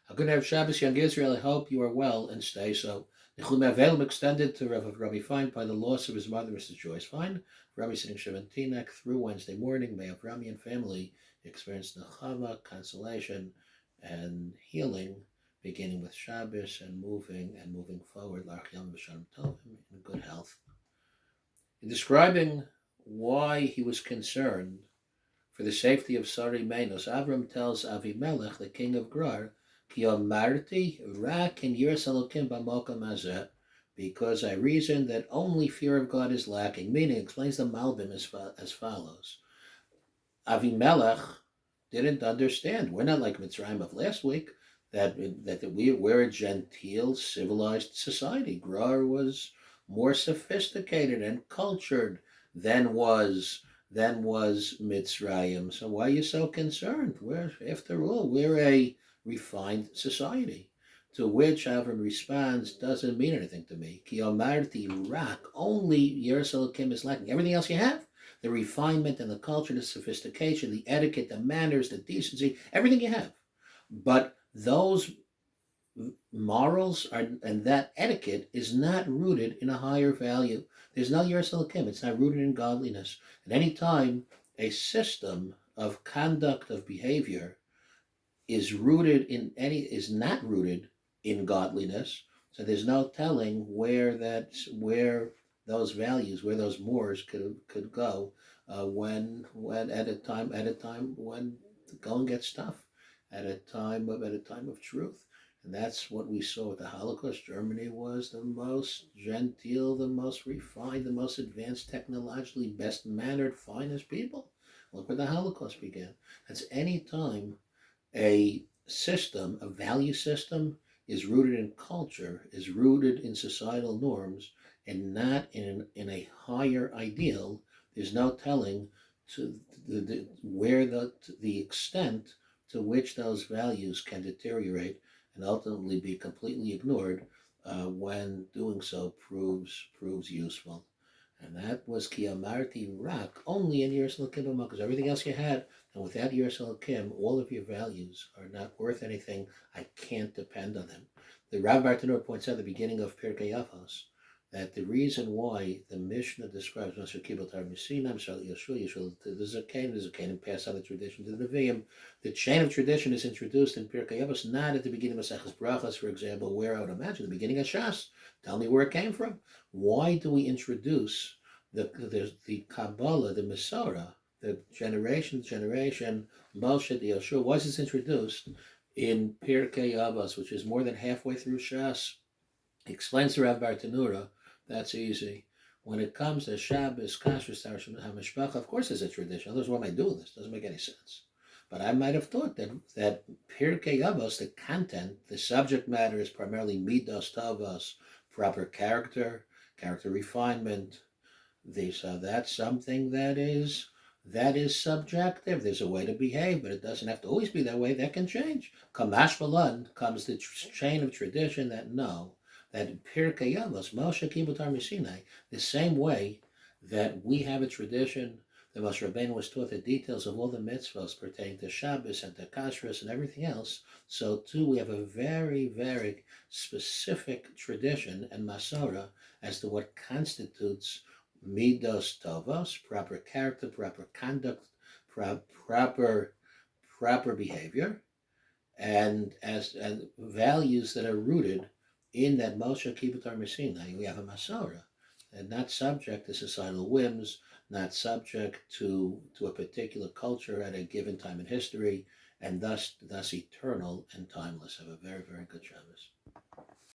A good night of Shabbos, young Israel. I hope you are well and stay so. Nichum Avelim extended to Rabbi Fein by the loss of his mother, Mrs. Joyce Fein. Rabbi sitting Teaneck through Wednesday morning. May Avrami and family experience nechama, consolation, and healing, beginning with Shabbos and moving forward. L'Arch Yom V'Shalom Tovim in good health. In describing why he was concerned for the safety of Sari Menos, Avram tells Avimelech, the king of Gerar, Ki omarti rak in yiras Elokim b'makom hazeh, because I reasoned that only fear of God is lacking. Meaning, explains the Malbim as follows. Avimelech didn't understand. We're not like Mitzrayim of last week, that we're a genteel, civilized society. Gerar was more sophisticated and cultured than was Mitzrayim. So why are you so concerned? After all, we're a refined society. To which Avram responds, doesn't mean anything to me. Ki omarti rak, only Yiras Elokim is lacking. Everything else you have, the refinement and the culture, the sophistication, the etiquette, the manners, the decency, everything you have. But those morals and that etiquette is not rooted in a higher value. There's no Yiras Elokim. It's not rooted in godliness. At any time, a system of conduct of behavior is not rooted in godliness. So there's no telling where those values, where those mores could go when at a time when the going gets tough, at a time of truth. And that's what we saw with the Holocaust. Germany was the most genteel, the most refined, the most advanced technologically, best mannered, finest people. Look where the Holocaust began. That's any time a system, a value system, is rooted in culture, is rooted in societal norms, and not in a higher ideal. There's no telling to where the extent to which those values can deteriorate and ultimately be completely ignored when doing so proves useful. And that was Ki Amarti Rak, only in Yiras Elokim, because everything else you had, and without Yiras Elokim, all of your values are not worth anything. I can't depend on them. The Rav Bartanur points out at the beginning of Pirkei Avos that the reason why the Mishnah describes Masher Kibbutz Har Misinam, there's a Canaan pass on the tradition to the Nevi'im. The chain of tradition is introduced in Pirkei Avos, not at the beginning of Maseches Brachas, for example, where I would imagine the beginning of Shas. Tell me where it came from. Why do we introduce the Kabbalah, the Masorah, the generation to generation, Moshe the Yoshua? Why is this introduced in Pirkei Avos, which is more than halfway through Shas? Explains to Rav Bartanura, that's easy. When it comes to Shabbos, Kashrus, HaMishpacha, of course there's a tradition. Otherwise, why am I doing this? Doesn't make any sense. But I might have thought that Pirkei Avos, the content, the subject matter is primarily Midos Tavos, proper character refinement. So that's something that is subjective. There's a way to behave, but it doesn't have to always be that way. That can change. Kamash Balan comes the chain of tradition that Pirkei Avos, Moshe Kibbutz Har Misinai, the same way that we have a tradition that Moshe Rabbeinu was taught the details of all the mitzvahs pertaining to Shabbos and to Kashrus and everything else, so too we have a very, very specific tradition and Masorah as to what constitutes Midos Tovos, proper character, proper conduct, proper behavior, and values that are rooted in that Moshe Kibbutz Har Misinai. We have a Masorah, and not subject to societal whims, not subject to a particular culture at a given time in history, and thus eternal and timeless. Have a very, very good Shabbos.